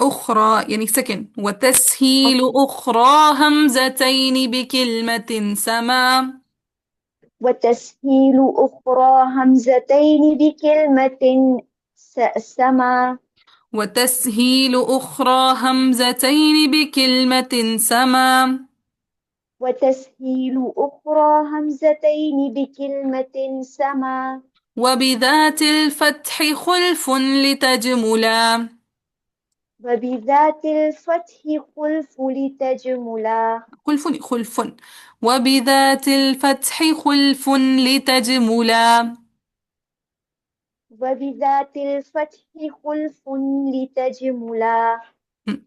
أخرى يعني سكن، وتسهيل أخرى همزتين بكلمة سما. وتسهيل أخرى همزتين بكلمة سما. وتسهيل أخرى همزتين بكلمة سما. وتسهيل أخرى همزتين بكلمة سما. وبذات الفتح خلف لتجملا. وبذات الفتح خلف لتجملا. خلف. وبذات الفتح خلف لتجملا. وبذات الفتح خلف لتجملا.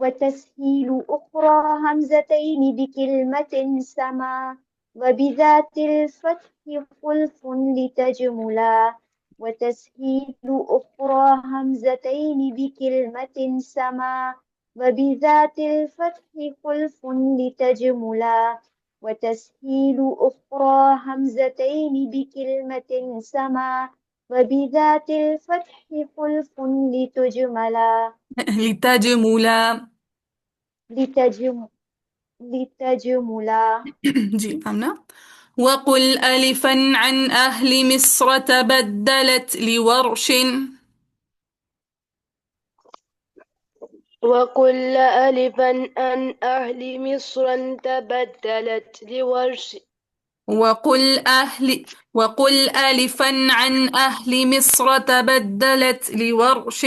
وتسهيل أخرى همزتين بكلمة سما. وبذات الفتح خلف لتجملا. وتسهيل أخرى همزتين بكلمة سما. وبذات الفتح خلف لتجملا. وتسهيل أخرى همزتين بكلمة سما. وبذات الفتح خلف لتجملا. لتجملا. لتجم لتجملا. جي فهمنا. وقل ألفا عن أهل مصر تبدلت لورش. وكل ألفا عن أهل مصر تبدلت لورش. وقل ألفا عن أهل مصر تبدلت لورش.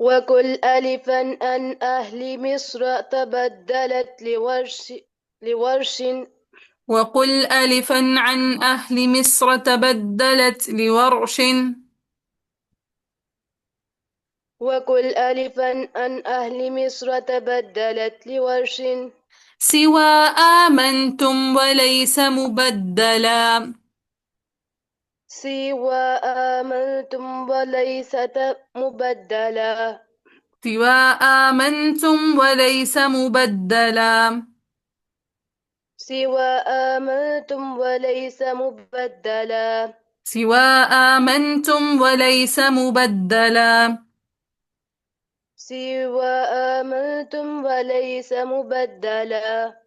وكل ألفا عن أهل مصر تبدلت لورش. وقل ألفا عن أهل مصر تبدلت لورش. وكل ألفا عن أهل مصر تبدلت لورش. سوى آمنتم وليس مبدلا. سوى آمنتم وليست مبدلا. سوى آمنتم وليس مبدلا. سوى آمنتم وليس مبدلا. سوى آمنتم وليس مبدلا. سوى آمنتم وليس مبدلا.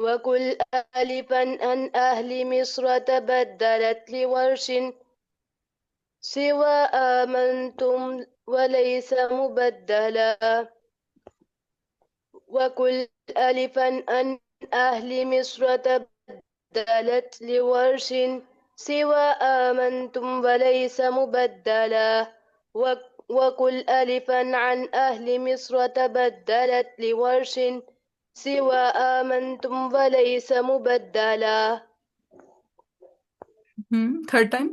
وكل ألفا عن أهل مصر تبدلت لورش. سوى آمنتم وليس مبدلا. وكل ألفا عن أهل مصر تبدلت لورش. سوى آمنتم وليس مبدلا. وقل ألفا عن أهل مصر تبدلت لورش سوى آمنتم وليس مبدلا. Third time.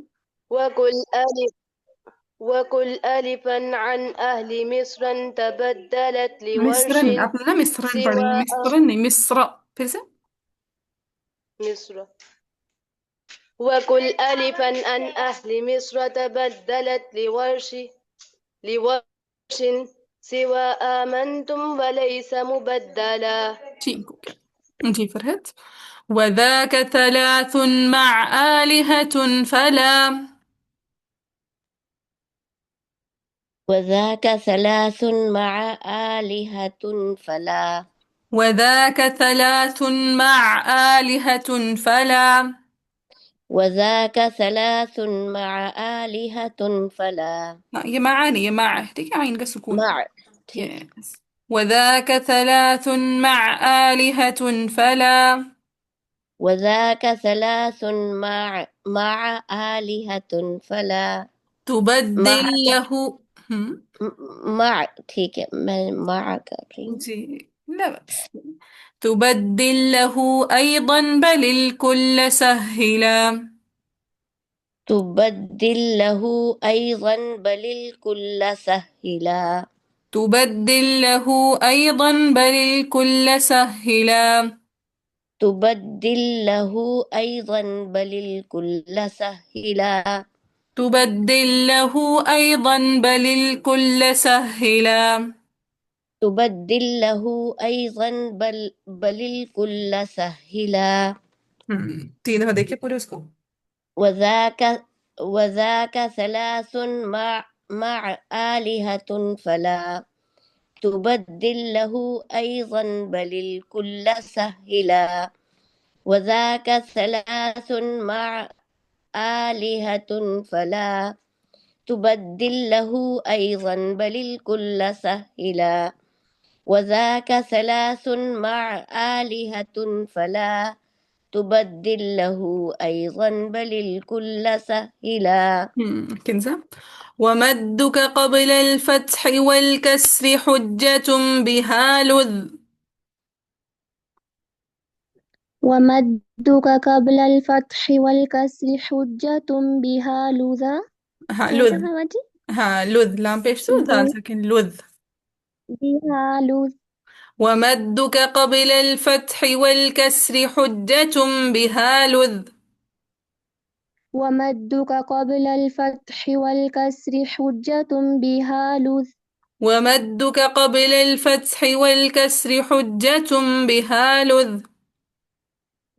وقل ألفا عن أهل مصر تبدلت لورش مصرن آپ نے نا مصرن سوى پڑھیں گے، مصرن نہیں، مصر. پھر سے. مصر. وقل ألفا عن أهل مصر تبدلت لورش سوى آمنتم وليس مبدلا. ٹھیک ہو گیا جی فرحت. وذاك ثلاث مع آلهة فلا. وذاك ثلاث مع آلهة فلا. وذاك ثلاث مع آلهة فلا. وذاك ثلاث مع آلهة فلا. یہ معانی یہ مع ٹھیک ہے عین کا سکون. مع ٹھیک. Yes. وذاك ثلاث مع آلهة فلا. وذاك ثلاث مع آلهة فلا. تبدل مع له مع ٹھیک ہے میں مع کر رہی ہوں. جی لا بأس. تبدل له أيضا بل الكل سهلا. تبدل له أيضا بل الكل سهلا. تبدل له أيضا بل الكل سهلا. تبدل له أيضا بل الكل سهلا. تبدل له أيضا بل الكل سهلا. تبدل له أيضا بل الكل سهلا. تین دفعہ دیکھیں پورے اس کو. وذاك ثلاث مع آلهة فلا. تبدل له أيضا بل الكل سهلا. وذاك ثلاث مع آلهة فلا. تبدل له أيضا بل الكل سهلا. وذاك ثلاث مع آلهة فلا. تبدل له أيضا بل الكل سهلا. كنزة. ومدك قبل الفتح والكسر حجة بها لذ. ومدك قبل الفتح والكسر حجة بها لذا. ہاں لذ. ہاں لذ لام پیش تو دال ساکن لذ. بها لذ. ومدك قبل الفتح والكسر حجة بها لذ. ومدك قبل الفتح والكسر حجة بها لذ. ومدك قبل الفتح والكسر حجة بها لذ.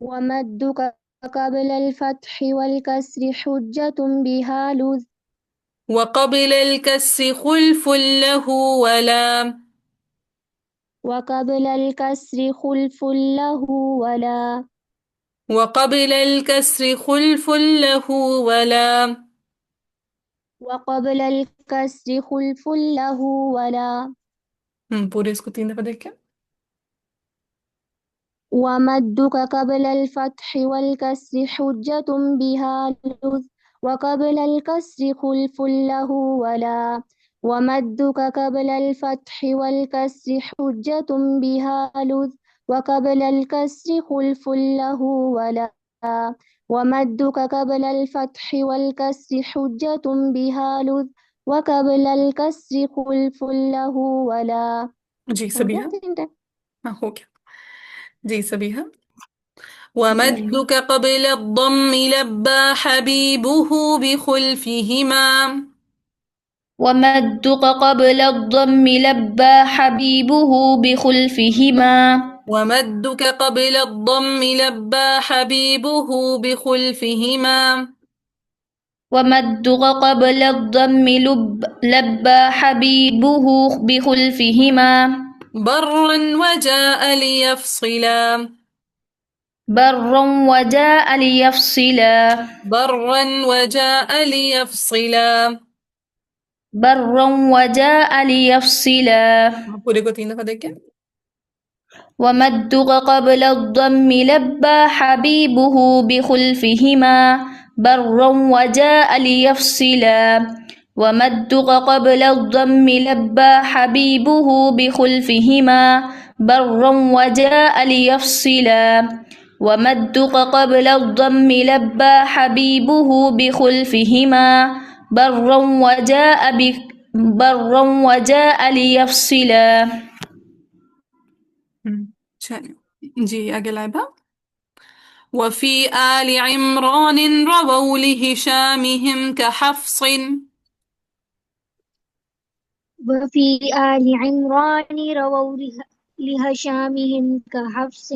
ومدك قبل الفتح والكسر حجة بها لذ. وقبل الكسر خلف له ولا. وقبل الكسر خلف له ولا. وقبل الكسر خلف له ولا. وقبل الكسر خلف له ولا. پورے اس کو تین دفعہ دیکھیں. ومدك قبل الفتح والكسر حجة بها لذ. وقبل الكسر خلف له ولا. ومدك قبل الفتح والكسر حجة بها لذ. وقبل الكسر خلف له ولا. ومدك قبل الفتح والكسر حجة بها لذ. وقبل الكسر خلف له ولا. جی سبیحہ. ہاں ہو گیا جی سبیحہ. ومدك قبل الضم لبى حبيبه بخلفهما. ومدك قبل الضم لبى حبيبه بخلفهما. ومدك قبل الضم لبى حبيبه بخلفهما. ومدك قبل الضم لبى حبيبه بخلفهما. برا وجاء ليفصلا. برا وجاء ليفصلا. برا وجاء ليفصلا. برا وجاء ليفصلا. پورے کو تین دفعہ دیکھیں. ومدك قبل الضم لبى حبيبه بخلفهما. برا وجاء ليفصلا. ومدق قبل الضم لبى حبيبه بخلفهما برا وجاء ليفصلا ومدق قبل الضم لبى حبيبه بخلفهما برا وجاء ليفصلا. چلیے جی آگے لائبہ. وفي آل عمران رووا لهشامهم كحفص. وفي آل عمران رووا لهشامهم كحفص.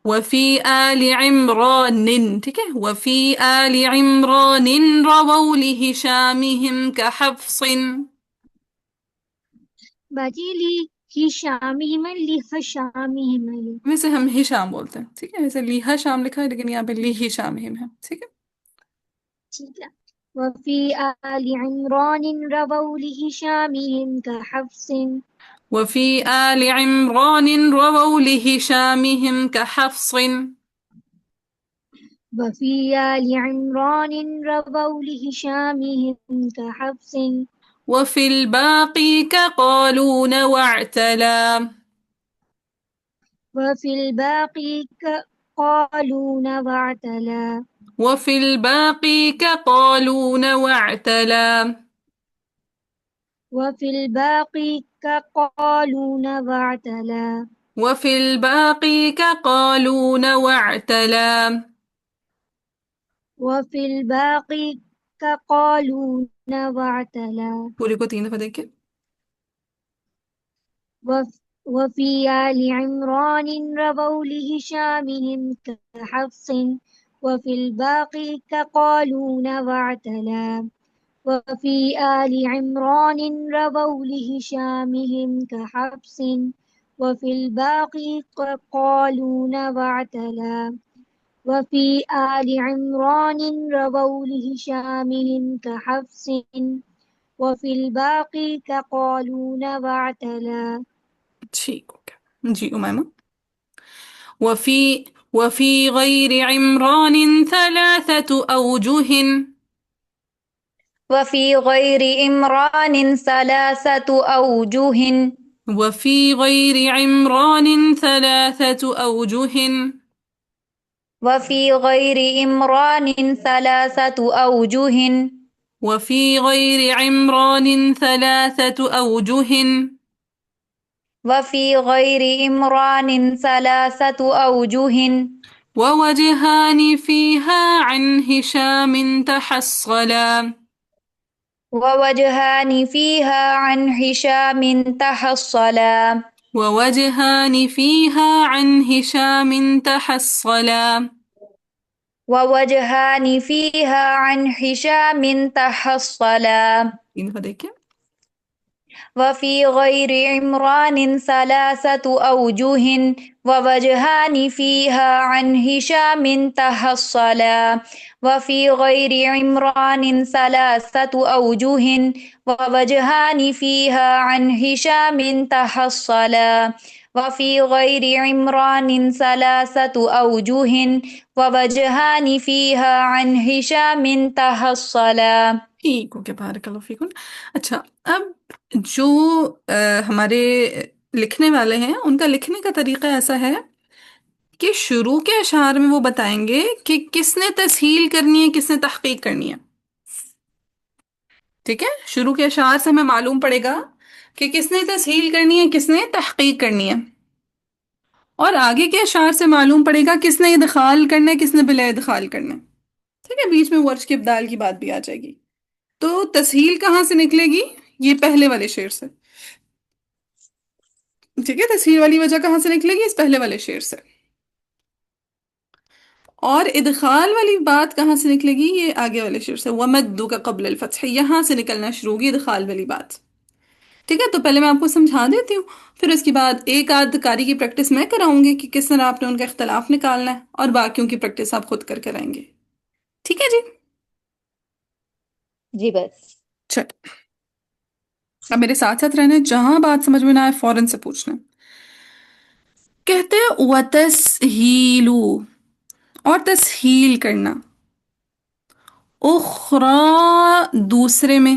وفي آل عمران ٹھیک ہے. وفي آل عمران رووا لهشامهم كحفص. باجی لهشامهم لهشامهم. ویسے ہم ہشام بولتے ہیں ٹھیک ہے. ویسے لیہا شام لکھا ہے لیکن یہاں پہ لیہی شام ہم ہے ٹھیک ہے. ٹھیک ہے. وفي آل عمران رووا لهشامهم كحفص. وفي آل عمران رووا لهشامهم كحفص. وفي آل عمران رووا لهشامهم كحفص. وفي الباقي كقالون واعتلى. وفي الباقي قالون واعتلى. وفي الباقي كقالون واعتلى. وفي الباقي قالون واعتلى. وفي الباقي كقالون واعتلى. وفي الباقي قالون واعتلى. پورے کو 3 دفعہ دیکھیں. وفي آل عمران رووا لهشامهم كحفص. وفي الباقي قالون واعتلى. وفي آل عمران رووا لهشامهم كحفص. وفي الباقي قالون واعتلى. وفي آل عمران رووا لهشامهم كحفص. وفي الباقي قالون واعتلى. ٹھیک ہو گیا جی امیمہ. وفي غير عمران 3 أوجه. وفي غير إمران 3 أوجه. وفي غير عمران 3 أوجه. وفي غير إمران 3 أوجه. وفي غير عمران 3 أوجه. وفي غير إمران 3 أوجه. ووجهان فيها عن هشام تحصلا. ووجهان فيها عن هشام تحصلا. ووجهان فيها عن هشام تحصلا. ووجهان فيها عن هشام تحصلا. ان کو دیکھیں. وفي غير عمران 3 أوجه. ووجهان فيها عن هشام تحصلا. وفي غير عمران 3 أوجه. ووجهان فيها عن هشام تحصلا. وفي غير عمران 3 أوجه. ووجهان فيها عن هشام تحصلا. ٹھیک ہو گیا بارک اللہ فیکم. اچھا اب جو ہمارے لکھنے والے ہیں ان کا لکھنے کا طریقہ ایسا ہے کہ شروع کے اشعار میں وہ بتائیں گے کہ کس نے تسہیل کرنی ہے کس نے تحقیق کرنی ہے. ٹھیک ہے. شروع کے اشعار سے ہمیں معلوم پڑے گا کہ کس نے تسہیل کرنی ہے کس نے تحقیق کرنی ہے. اور آگے کے اشعار سے معلوم پڑے گا کس نے ادخال کرنا ہے کس نے بلا ادخال کرنا ہے. ٹھیک ہے. بیچ میں ورش کے ابدال کی بات بھی آ جائے گی. تو تسہیل کہاں سے نکلے گی؟ یہ پہلے والے شعر سے. ٹھیک ہے. تسہیل والی وجہ کہاں سے نکلے گی؟ اس پہلے والے شعر سے. اور ادخال والی بات کہاں سے نکلے گی؟ یہ آگے والے شعر سے. وَمَدُّ کا قبل الفتح، یہاں سے نکلنا شروع ہوگی ادخال والی بات. ٹھیک ہے. تو پہلے میں آپ کو سمجھا دیتی ہوں، پھر اس کے بعد ایک آدھ کاری کی پریکٹس میں کراؤں گی کہ کس طرح آپ نے ان کا اختلاف نکالنا ہے، اور باقیوں کی پریکٹس آپ خود کر کرائیں گے. ٹھیک ہے جی. جی بس. چل اب میرے ساتھ ساتھ رہنا، جہاں بات سمجھ میں نہ آئے فوراً سے پوچھنا. کہتے وَتَسْهِيلُ، اور تسہیل کرنا، اخرى دوسرے میں،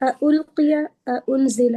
ألقي أنزل।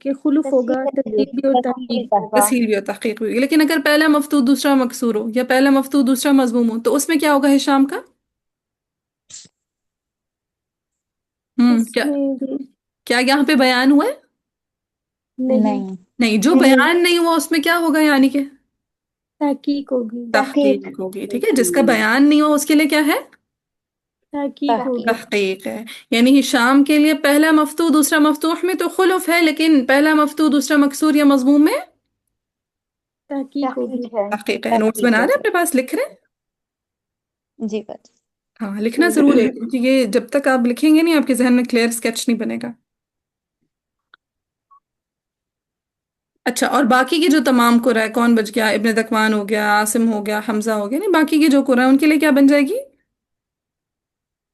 کہ خلف ہوگا، تسہیل بھی اور تحقیق ہوگا. تسہیل بھی اور تحقیق بھی ہوگی. لیکن اگر پہلا مفتوح دوسرا مکسور ہو یا پہلا مفتوح دوسرا مضموم ہو تو اس میں کیا ہوگا ہشام کا؟ اس کیا میں بھی کیا یہاں پہ بیان ہوا ہے؟ نہیں، نہیں. جو بیان نہیں ہوا اس میں کیا ہوگا یعنی کہ تحقیق ہوگی. تحقیق ہوگی. ٹھیک ہے، جس کا بیان نہیں ہوا اس کے لیے کیا ہے؟ تحقیق ہوگی. تحقیق ہے. یعنی ہشام کے لیے پہلا مفتوح دوسرا مفتوح میں تو خلف ہے، لیکن پہلا مفتوح دوسرا مکسور یا مضموم میں تحقیق ہوگی. تحقیق ہے. نوٹس بنا رہے ہیں اپنے پاس، لکھ رہے ہیں؟ جی بات. ہاں لکھنا ضرور ہے، کیونکہ یہ جب تک آپ لکھیں گے نہیں آپ کے ذہن میں کلیئر اسکیچ نہیں بنے گا. اچھا، اور باقی کے جو تمام قرآ ہے، کون بچ گیا؟ ابن ذکوان ہو گیا، عاصم ہو گیا، حمزہ ہو گیا. نہیں، باقی کے جو قرآ ہے ان کے لیے کیا بن جائے گی؟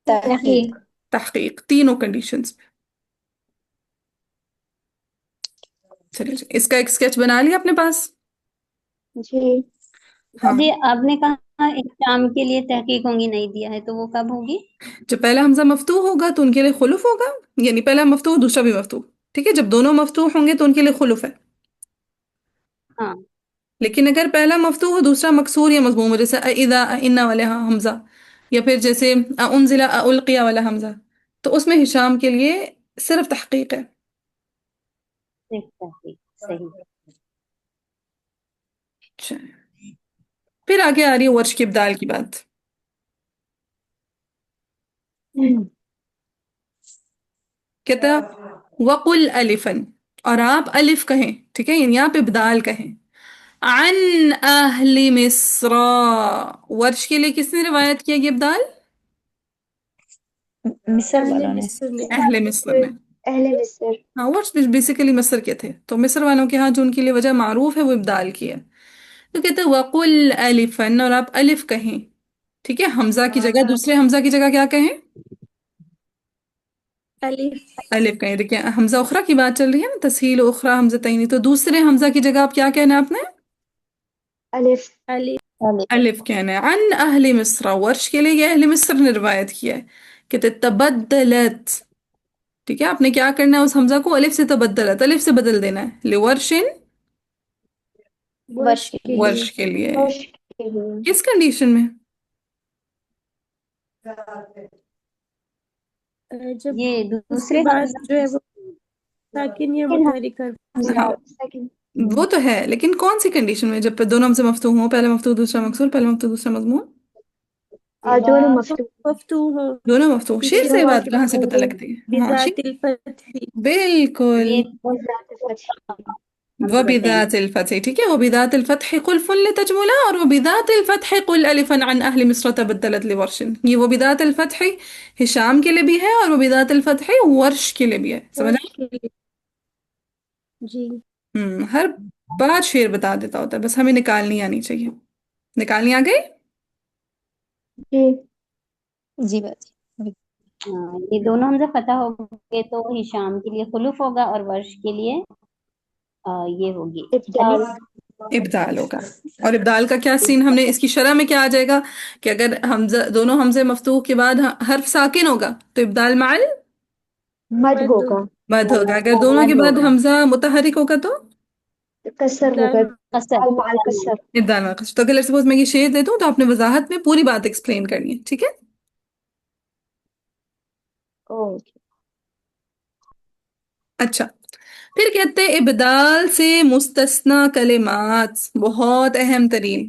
تحقیق. تحقیق. تینوں کنڈیشنز میں. چلیے اس کا ایک اسکیچ بنا لیا اپنے پاس؟ جی. ہاں. جی آپ نے کہا اقدام کے لیے تحقیق ہوں گی نہیں دیا ہے تو وہ کب ہوگی؟ جب پہلا حمزہ مفتوح ہوگا تو ان کے لیے خلف ہوگا، یعنی پہلا مفتوح دوسرا بھی مفتوح. ٹھیک ہے، جب دونوں مفتوح ہوں گے تو ان کے لیے خلف ہے. ہاں. لیکن اگر پہلا مفتوح ہو دوسرا مکسور یا مضموم ہو، جیسے اذا ان والا حمزہ، یا پھر جیسے انزل القی والا حمزہ، تو اس میں ہشام کے لیے صرف تحقیق ہے. صرف تحقیق. صحیح. اچھا، پھر آگے آ رہی ہے ورش کی ابدال کی بات. کہتا وقل الفن، اور آپ الف کہیں. ٹھیک ہے، یعنی آپ ابدال کہیں. عن اہل مصر، ورش کے لیے کس نے روایت کیا یہ ابدال؟ مصر اہل والوں نے. مصر نے. اہل مصر نے. اہل مصر. ہاں، ورش بیسیکلی مصر کے تھے، تو مصر والوں کے ہاں جو ان کے لیے وجہ معروف ہے وہ ابدال کی ہے. تو کہتے وقل الفن، اور آپ الف کہیں. ٹھیک ہے، حمزہ کی جگہ دوسرے حمزہ کی جگہ کیا کہیں؟ الف. الف کہیں. دیکھیں حمزہ اخرى کی بات چل رہی ہے نا، تسہیل اخرى حمزہ تینی، تو دوسرے حمزہ کی جگہ آپ کیا کہنا ہے آپ نے؟ الف. الف. الف کہنا ہے. عن اہل مصر، ورش کے لیے یہ اہل مصر نے روایت کیا ہے. کہتے تبدلت. ٹھیک ہے، آپ نے کیا کرنا ہے اس حمزہ کو الف سے تبدلت، الف سے بدل دینا ہے. لورشن، ورش کے لیے. ورش کے لیے. ورش کے لیے. کس کنڈیشن میں؟ جب یہ اس کے دوسرے بعد جو ہے وہ ساکن یا متحرک ہاں وہ تو ہے، لیکن کون سی کنڈیشن میں؟ جب دونوں حمزے مفتوح ہوں، پہلا مفتوح دوسرا مکسور، پہلا مفتوح دوسرا مضموم. دونوں مفتوح. مفتوح ہو. دونوں مفتوح. شیر سے یہ بات کہاں سے پتہ لگتی ہے؟ ہاں بذات شیر، الفتح. بالکل. یہ وبذات الفتح. ٹھیک ہے، وبذات الفتح قل فن لتجملا، اور وبذات الفتح قل الفا عن اہل مصر تبدلت لورش. یہ وبذات الفتح ہشام کے لیے بھی ہے اور وبذات الفتح ورش کے لیے بھی ہے. سمجھ ورش کے لیے. جی. ہر بار شیر بتا دیتا ہوتا ہے، بس ہمیں نکالنی آنی چاہیے. نکالنی آ گئی؟ جی. جی بات. ہاں یہ دونوں حمزہ فتح ہو گئے تو ہشام کے لیے خلف ہوگا اور ورش کے لیے یہ ہوگی ابدال. ابدال ہوگا. اور ابدال کا کیا سین؟ ہم نے اس کی شرح میں کیا آ جائے گا کہ اگر حمزہ دونوں حمزے مفتوح کے بعد حرف ساکن ہوگا تو ابدال مع مد ہوگا. مد ہوگا. اگر دونوں کے بعد حمزہ متحرک ہوگا تو کسر ہوگا. قصر. مع الکسر. ابدال مع قصر. تو اگر سپوز میں یہ شعر دے دوں تو آپ نے وضاحت میں پوری بات ایکسپلین کرنی ہے. ٹھیک ہے. اوکے. اچھا، پھر کہتے ہیں ابدال سے مستثنی کلمات بہت اہم ترین.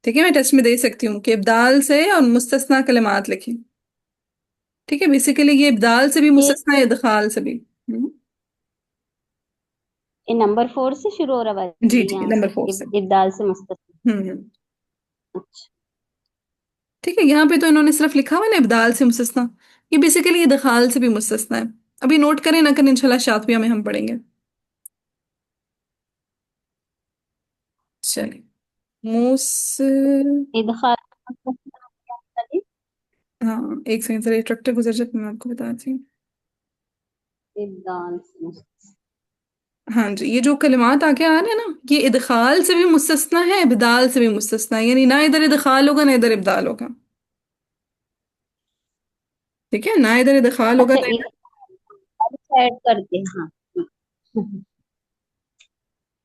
ٹھیک ہے، میں ٹیسٹ میں دے سکتی ہوں کہ ابدال سے اور مستثنی کلمات لکھیں. ٹھیک ہے، بیسیکلی یہ ابدال سے بھی مستثنی، ادخال سے بھی. یہ نمبر 4 سے شروع ہو رہا ہے. جی جی، نمبر 4 سے. ابدال سے مستثنی. اچھا. ٹھیک ہے، یہاں پہ تو انہوں نے صرف لکھا ہوا نا ابدال سے مستثنی، یہ بیسیکلی ادخال سے بھی مستثنی ہے. ابھی نوٹ کریں نہ کریں انشاءاللہ شاطبیہ میں ہم پڑھیں گے. چلیے ادخال. ہاں ایک سیکنڈ ذرا ٹریکٹر گزر جائے میں آپ کو بتاتی ہوں. ابدال سے مستثنی. ہاں جی، یہ جو کلمات آگے آ رہے ہیں نا یہ ادخال سے بھی مستثنی ہے، ابدال سے بھی مستثنی ہے. یعنی نہ ادھر ادخال ہوگا نہ ادھر ابدال ہوگا. ٹھیک ہے، نہ ادھر ادخال ہوگا اچھا نہ ادھر. ایڈ کرتے ہیں. ہاں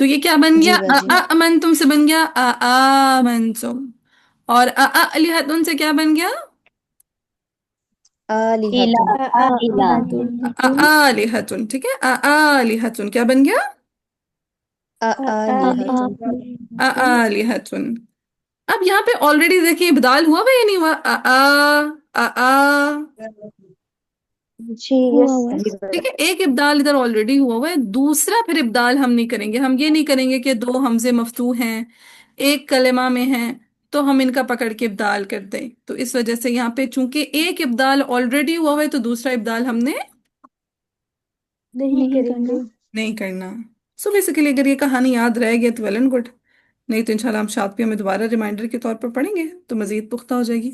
تو یہ کیا بن گیا؟ جی باجی امنتم سے بن گیا آمنتم، اور الہتن سے کیا بن گیا؟ آلہتن الہ آلہتن، ٹھیک ہے، آلہتن کیا بن گیا؟ آلہتن آلہتن۔ اب یہاں پہ آلریڈی دیکھیں ابدال ہوا یا نہیں ہوا؟ جی یس ٹھیک ہے، ایک ابدال ادھر آلریڈی ہوا ہے، دوسرا پھر ابدال ہم نہیں کریں گے، ہم یہ نہیں کریں گے کہ دو حمزے مفتوح ہیں ایک کلمہ میں ہیں تو ہم ان کا پکڑ کے ابدال کر دیں، تو اس وجہ سے یہاں پہ چونکہ ایک ابدال آلریڈی ہوا ہے تو دوسرا ابدال ہم نے نہیں کرنا نہیں کرنا۔ سو بیسیکلی اگر یہ کہانی یاد رہ گئی تو ویل اینڈ گڈ، نہیں تو انشاءاللہ ہم شاطبیہ میں دوبارہ ریمائنڈر کے طور پر پڑھیں گے تو مزید پختہ ہو جائے گی۔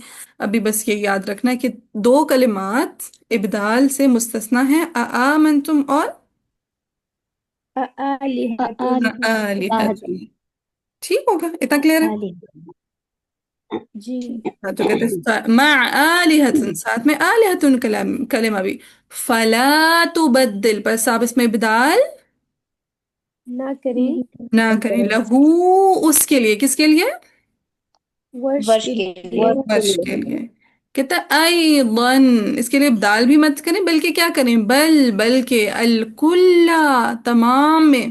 ابھی بس یہ یاد رکھنا ہے کہ دو کلمات ابدال سے مستثنی ہیں، آمنتم اور آلہتم، ٹھیک ہوگا؟ اتنا کلیئر ہے؟ ہاں، تو کہتے ہیں مع آلہتن، ساتھ میں آلہتن کلمہ بھی، فلا تبدل، بس آپ اس میں ابدال نہ کریں، لہو اس کے لیے، کس کے لیے؟ ورش کے لیے ورش کے لیے۔ کہتا ہے ایضاً، اس کے لیے ابدال بھی مت کریں بلکہ کیا کریں، بلکہ الکل، تمام میں،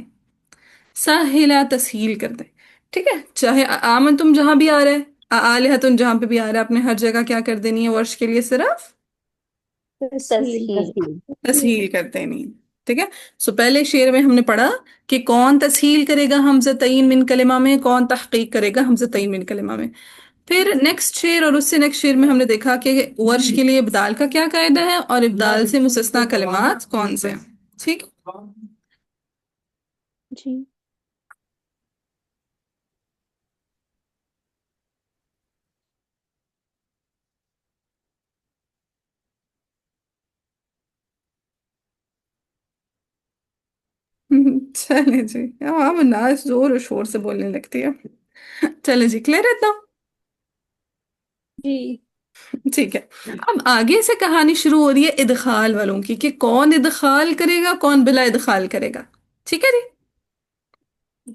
سہلا تسہیل کر دیں، ٹھیک ہے، چاہے آمن تم جہاں بھی آ رہا ہے، آلہتن جہاں پہ بھی آ رہا ہے، اپنے ہر جگہ کیا کر دینی ہے، ورش کے لیے صرف تسہیل تسہیل کر دینی، ٹھیک ہے۔ سو پہلے شعر میں ہم نے پڑھا کہ کون تسہیل کرے گا حمزتین من کلمہ میں، کون تحقیق کرے گا حمزتین من کلمہ میں۔ پھر نیکسٹ شعر اور اس سے نیکسٹ شعر میں ہم نے دیکھا کہ ورش کے لیے ابدال کا کیا قاعدہ ہے اور ابدال سے مستثنی کلمات کون سے ہیں، ٹھیک۔ جی چلے جی، عام الناس زور و شور سے بولنے لگتی ہے۔ چلے جی، کلیئر ہے اتنا؟ جی ٹھیک ہے، اب آگے سے کہانی شروع ہو رہی ہے ادخال والوں کی، کہ کون ادخال کرے گا کون بلا ادخال کرے گا، ٹھیک ہے جی۔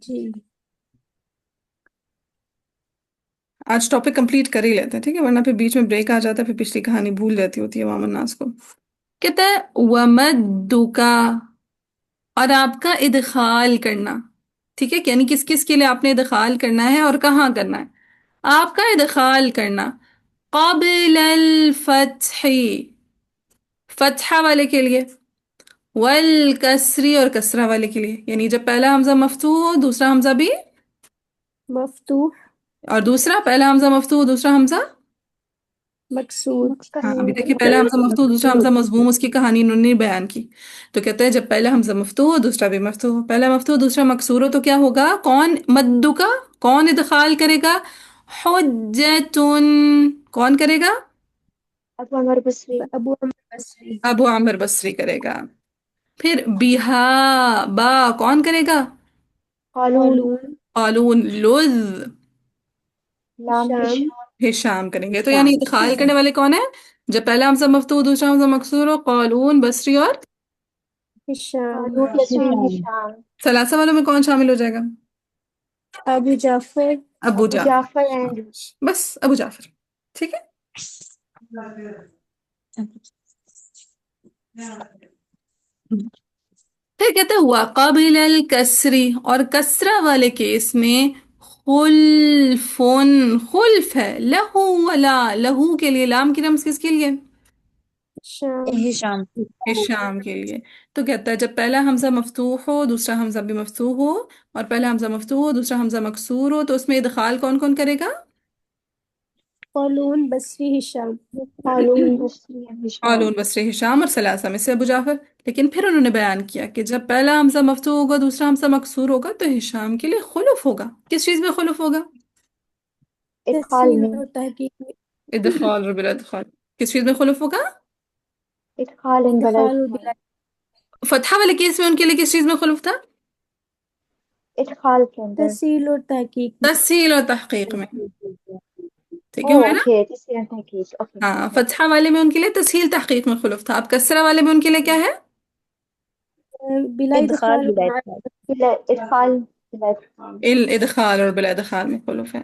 جی آج ٹاپک کمپلیٹ کر ہی لیتے ہیں، ٹھیک ہے، ورنہ پھر بیچ میں بریک آ جاتا ہے، پھر پچھلی کہانی بھول جاتی ہوتی ہے عوام الناس کو۔ کہتا ہے وَمَدُّكَ، اور آپ کا ادخال کرنا، ٹھیک ہے، یعنی کس کس کے لیے آپ نے ادخال کرنا ہے اور کہاں کرنا ہے؟ آپ کا ادخال کرنا قبل الفتح، فتحہ والے کے لیے، والکسری، اور کسرہ والے کے لیے، یعنی جب پہلا حمزہ مفتوح ہو دوسرا حمزہ بھی، مفتوح اور دوسرا پہلا حمزہ مفتوح ہو دوسرا حمزہ، مقصود ہاں ابھی دیکھیے پہلا حمزہ مفتوح دوسرا حمزہ مضموم، اس کی کہانی انہوں نے بیان کی، تو کہتے ہیں جب پہلا حمزہ مفتوح ہو دوسرا بھی مفتوح ہو، پہلا مفتوح دوسرا مکسور ہو تو کیا ہوگا، کون مدو کا کون ادخال کرے گا، حجتن، کون کرے گا، ابو عمر بصری ابو عامر بصری کرے گا۔ پھر بیہا، با کون کرے گا، قالون قالون، لذ لام ہشام کریں گے، تو شام یعنی ادخال کرنے والے کون ہیں، جب پہلا حمزہ مفتوح دوسرا حمزہ مکسور ہو، قالون، بصری اور ہشام ثلاثہ والوں میں کون شامل ہو جائے گا، ابو جعفر ابو جعفر، بس ابو جعفر، ٹھیک ہے۔ پھر کہتے ہیں وقبل الکسری، اور کسرہ والے کیس میں خلفن، خلف ہے، لہو ولا، لہو کے لیے لام کی رمز کس کے لیے، ہشام شام کے لیے، تو کہتا ہے جب پہلا حمزہ مفتوح ہو دوسرا حمزہ بھی مفتوح ہو، اور پہلا حمزہ مفتوح ہو دوسرا حمزہ مکسور ہو، تو اس میں ادخال کون کون کرے گا، قالون بصری ہشام قالون، بصری، ہشام، اور ثلاثہ میں سے ابو جعفر۔ لیکن پھر انہوں نے بیان کیا کہ جب پہلا حمزہ مفتوح ہوگا دوسرا حمزہ مکسور ہوگا تو ہشام کے لیے خلف ہوگا، کس چیز میں خلف ہوگا، تحصیل اور تحقیق میں ادخال اور بلا ادخال، کس چیز میں خلف ہوگا، ادخال و بلا فتحہ والے کیس میں ان کے لیے کس چیز میں خلف تھا، تحصیل اور تحقیق میں تسہیل اور تحقیق میں، ٹھیک ہے نا، ہاں فتحہ والے میں ان کے لیے تسہیل تحقیق میں خلف تھا، اب کسرہ والے میں ان کے لیے کیا ہے، بلا ادخال و بلا الادخال اور بلا ادخال میں خلوف ہے.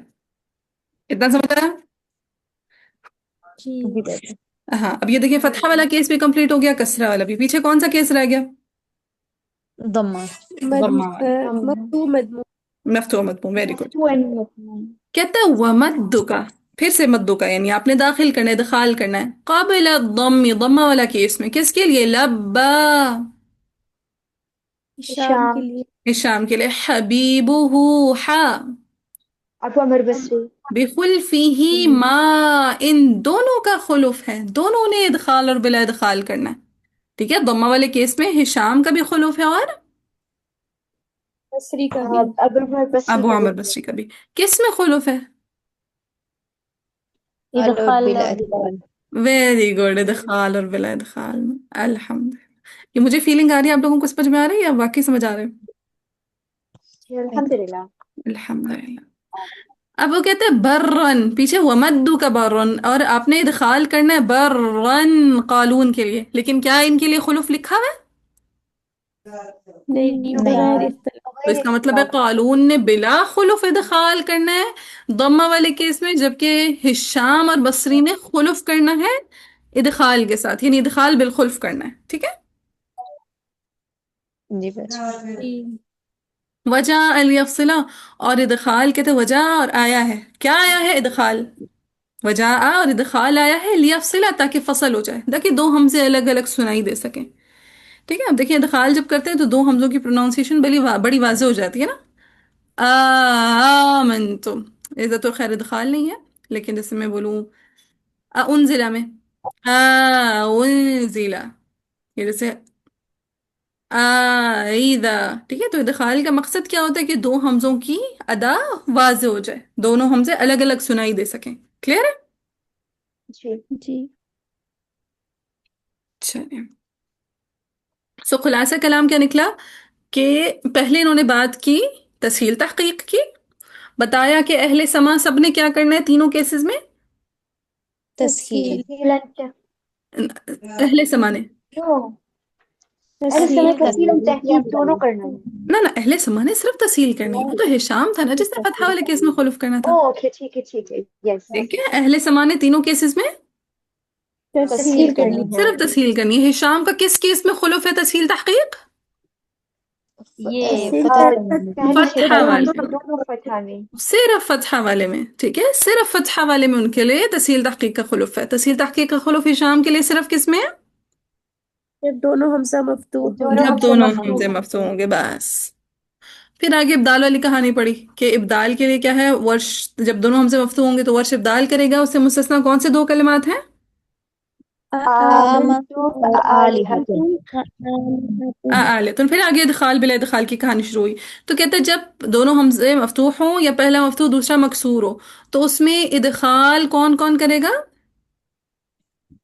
اتنا سمجھ آیا؟ جی جی بات ہاں اب یہ دیکھیں فتحہ والا کیس بھی کمپلیٹ ہو گیا, کسرہ والا بھی. پیچھے کون سا کیس رہ گیا؟ ضمہ ضمہ والا. مفتوح مضموم. مفتوح مضموم, ویری گڈ. کہتا ہے ومدو کا, پھر سے مدو کا یعنی آپ نے داخل کرنا ہے, ادخال کرنا ہے. قابل الضم, ضمہ والا کیس میں کس کے لیے؟ لبا, شام کے لیے. ہشام کے لیے. حبیبہ حا, ابو عمر بصری. بخلفہ ما, ان دونوں کا خلف ہے, دونوں نے ادخال اور بلا ادخال کرنا ہے. ٹھیک ہے, ضمہ والے کیس میں ہشام کا بھی خلف ہے اور بصری کا بھی. ابو عمر بصری ابو کا عامر بھی. بصری کا بھی. کس میں خلف ہے؟ اور ادخال بلا ادخال ویری گڈ, ادخال اور بلا ادخال میں. الحمد. یہ مجھے فیلنگ آ رہی ہے, آپ لوگوں کو سمجھ میں آ رہی ہے یا واقعی سمجھ آ رہے ہیں؟ الحمدللہ. الحمدللہ. اب وہ کہتے ہیں برن, پیچھے ومدو کا برن, اور آپ نے ادخال کرنا ہے برن قالون کے لیے, لیکن کیا ان کے لیے خلف لکھا ہوا ہے؟ نہیں, نہیں. بغیر اختلاف. تو اس کا مطلب ہے قالون نے بلا خلف ادخال کرنا ہے ضمہ والے کیس میں, جبکہ ہشام اور بصری نے خلف کرنا ہے ادخال کے ساتھ, یعنی ادخال بالخلف کرنا ہے. ٹھیک ہے. جی بات جی وجہ الیفصلہ, اور ادخال کہتے ہیں وجہ اور آیا ہے. کیا آیا ہے؟ ادخال. وجہ اور ادخال آیا ہے لیفصلہ, تاکہ فصل ہو جائے, تاکہ دو ہمزے الگ الگ سنائی دے سکیں. ٹھیک ہے. اب دیکھیں ادخال جب کرتے ہیں تو دو حمزوں کی پروننسیشن بڑی واضح ہو جاتی ہے نا. آمنتم, ادھر تو خیر ادخال نہیں ہے, لیکن جیسے میں بولوں انزلہ میں انزلہ, یہ جیسے ایدہ. ٹھیک ہے, تو ادخال کا مقصد کیا ہوتا ہے کہ دو حمزوں کی ادا واضح ہو جائے, دونوں حمزے الگ الگ سنائی دے سکیں. کلیئر ہے؟ جی چلیں. سو خلاصہ کلام کیا نکلا کہ پہلے انہوں نے بات کی تسہیل تحقیق کی, بتایا کہ اہل سما سب نے کیا کرنا ہے تینوں کیسز میں. تسہیل اہل سما نے تسہیل دونوں کرنا ہے. نہ اہل سما نے صرف تسہیل کرنی ہے, وہ تو ہشام تھا نا جس نے فتح والے کیس میں خلف کرنا تھا. اوکے ٹھیک ہے. یس. ٹھیک ہے, اہل سما نے تینوں کیسز میں تسہیل کرنی ہے. صرف تسہیل کرنی ہے. ہشام کا کس کیس میں خلف ہے تسہیل تحقیق؟ یہ تسہیل فتحہ والے میں, دونوں فتح میں. صرف فتحہ والے میں. ٹھیک ہے, صرف فتحہ والے میں ان کے لیے تسہیل تحقیق کا خلف ہے. تسہیل تحقیق کا خلف ہشام کے لیے صرف کس میں ہے؟ جب دونوں حمزہ مفتوح ہوں. جب دونوں حمزے مفتوح ہوں گے بس. پھر آگے ابدال والی کہانی پڑی کہ ابدال کے لیے کیا ہے, ورش جب دونوں حمزے مفتوح ہوں گے تو ورش ابدال کرے گا. اس سے مستثنا کون سے دو کلمات ہیں؟ آمنتم تو پھر آگے ادخال بلا ادخال کی کہانی شروع ہوئی. تو کہتا ہے جب دونوں حمزے مفتوح ہوں یا پہلا مفتوح دوسرا مکسور ہو تو اس میں ادخال کون کون کرے گا؟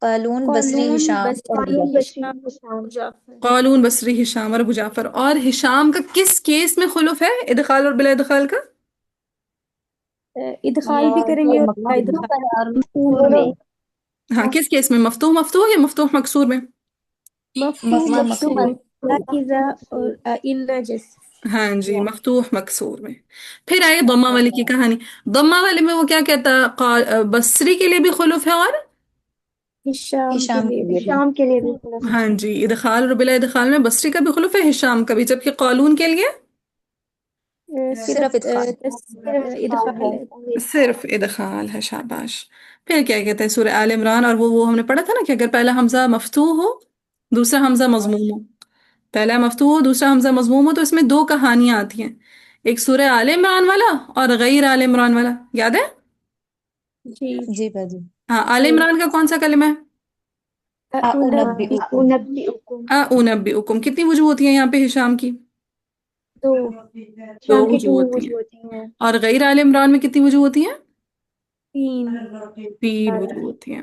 قالون بصری ہشام اور جعفر. قالون بصری ہشام اور ابو جعفر. اور ہشام کا کس کیس میں خلف ہے ادخال اور بلا ادخال کا؟ ادخال بھی کریں گے اور بلا ادخال. اور مفعول میں. ہاں, کس کیس میں؟ مفتوح مفتوح یا مفتوح مکسور میں؟ مفتوح مفتوح مکسور. اذا اور ان جیسے. ہاں جی, مفتوح مکسور میں. پھر آئے ضمہ والے کی کہانی. ضمہ والے میں وہ کیا کہتا ہے, بصری کے لیے بھی خلف ہے اور ہشام کے لیے. شام کے لیے بھی. ہاں جی, ادخال اور بلا ادخال میں بصری کا بھی خلف ہے, ہشام کا بھی, جبکہ قالون کے لیے صرف ادخال. ادخال ہے. صرف ادخال ہے. شاباش. پھر کیا کہتے ہیں سورہ آل عمران, اور وہ ہم نے پڑھا تھا نا کہ اگر پہلا حمزہ مفتوح ہو دوسرا حمزہ مضموم ہو, پہلا مفتوح ہو دوسرا حمزہ مضموم ہو, تو اس میں دو کہانیاں آتی ہیں, ایک سورہ آل عمران والا اور غیر آل عمران والا. یاد ہے؟ جی جی باجی. ہاں, آل عمران کا کون سا کلمہ ہے؟ اُنبئکم. اُنبئکم. کتنی وجوہ ہوتی ہیں یہاں پہ ہشام کی؟ دو. دو وجوہ ہوتی ہیں. اور غیر آل عمران میں کتنی وجوہ ہوتی ہیں؟ 3 وجوہ ہوتی ہیں.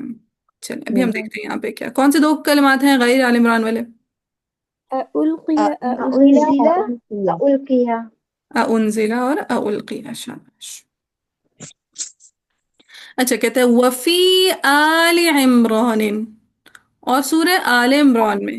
چلیں ابھی ہم دیکھتے ہیں یہاں پہ کیا کون سے دو کلمات ہیں غیر آل عمران والے. انزلہ اور القیہ. شاباش. اچھا, کہتے ہیں وفی آل عمران, اور سورہ آل عمران میں